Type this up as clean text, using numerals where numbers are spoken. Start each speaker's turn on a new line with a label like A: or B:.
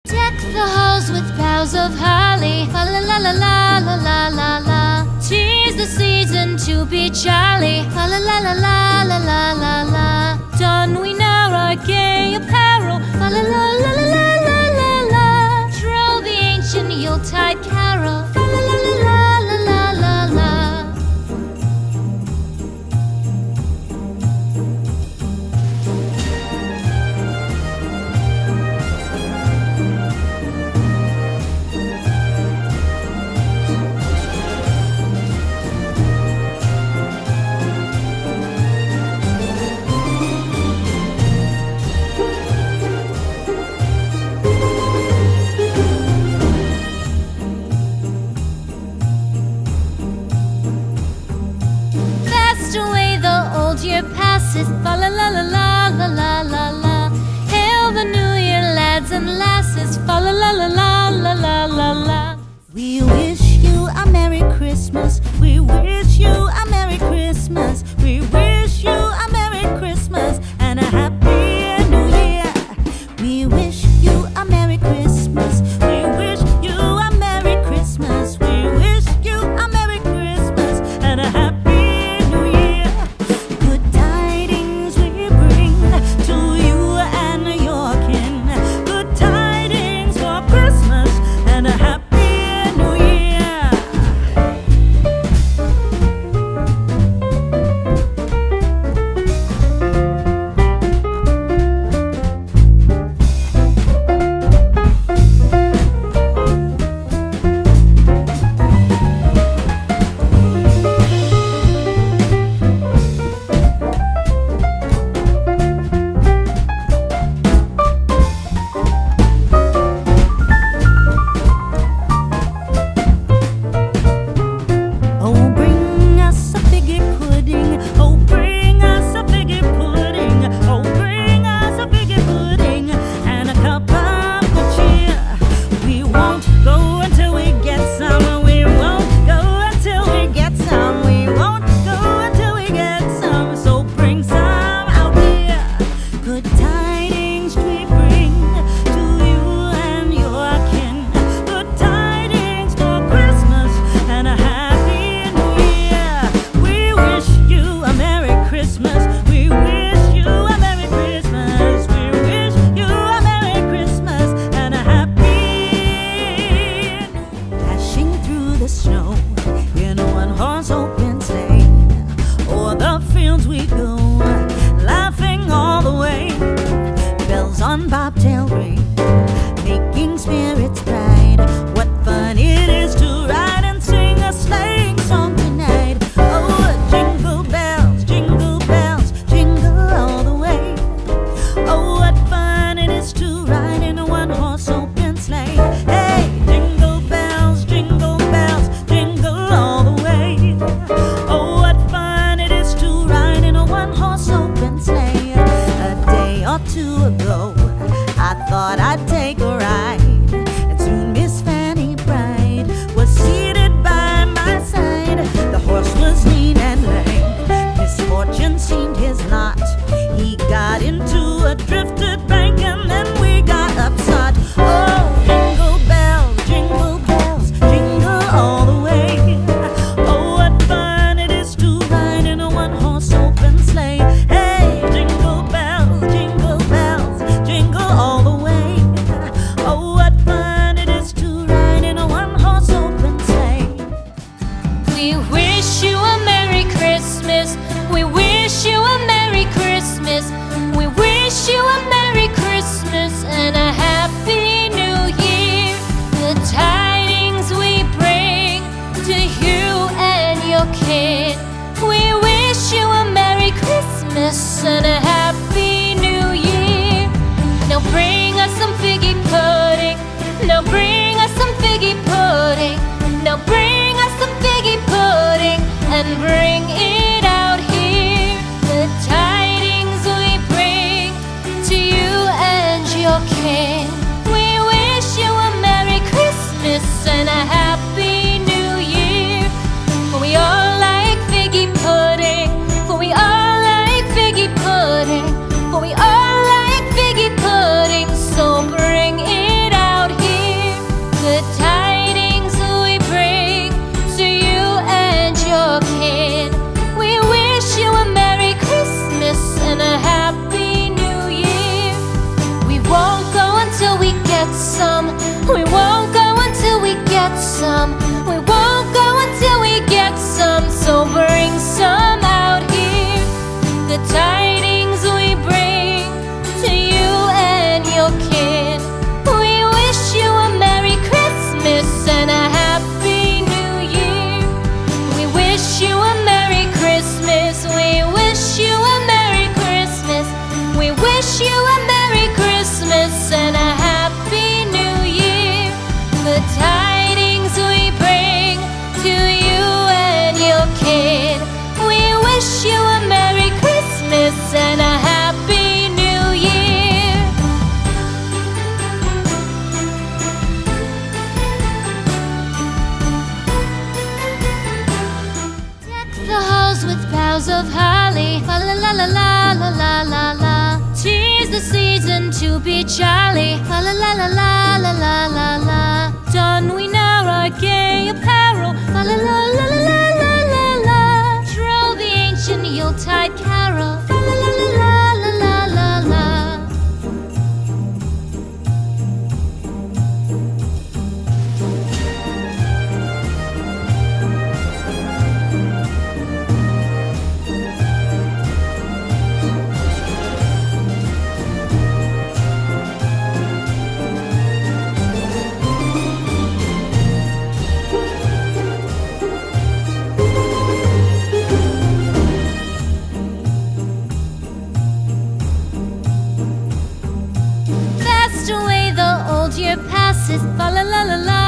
A: Deck the halls with boughs of holly, fa la la la la la la la la. 'Tis the season to be jolly, fa la la la la la la la la. Don we now our gay apparel, fa la la la la la la la la. Troll the ancient Yuletide carol, fa la la la la la la la la. Year passes, fa la la la la la la la la. Hail the new year, lads and lasses, fa la la la la la la la la.
B: We wish you a Merry Christmas. We wish you a Merry Christmas. We wish you a Merry Christmas and a Happy New Year. We wish you a Merry Christmas. We wish you a Merry Christmas. We wish you a Merry Christmas and a Happy
A: and a Happy New Year. Now bring us some figgy pudding. Now bring us some figgy pudding. Now bring us some figgy pudding and bring it out here. The tidings we bring to you and your kin. We wish you a Merry Christmas and a Happy New Year. For we all like figgy pudding. For we all like figgy pudding. get some. We won't go until we get some. We won't go until we get some. So bring some out here. The tidings we bring to you and your kin. We wish you a Merry Christmas and a Happy New Year. We wish you a Merry Christmas. We wish you a Merry Christmas. We wish you a Merry Christmas and a Happy New Year. The tidings we bring to you and your kid. We wish you a Merry Christmas and a Happy New Year. Deck the halls with boughs of holly. La la la la la la la la la. 'Tis the season to be jolly. La la la la la la la la la. Don we now our gay apparel. La la la la la la la la. Troll the ancient Yuletide carol. La la la la la la la la. Fast away the old year passes. Fa la la la la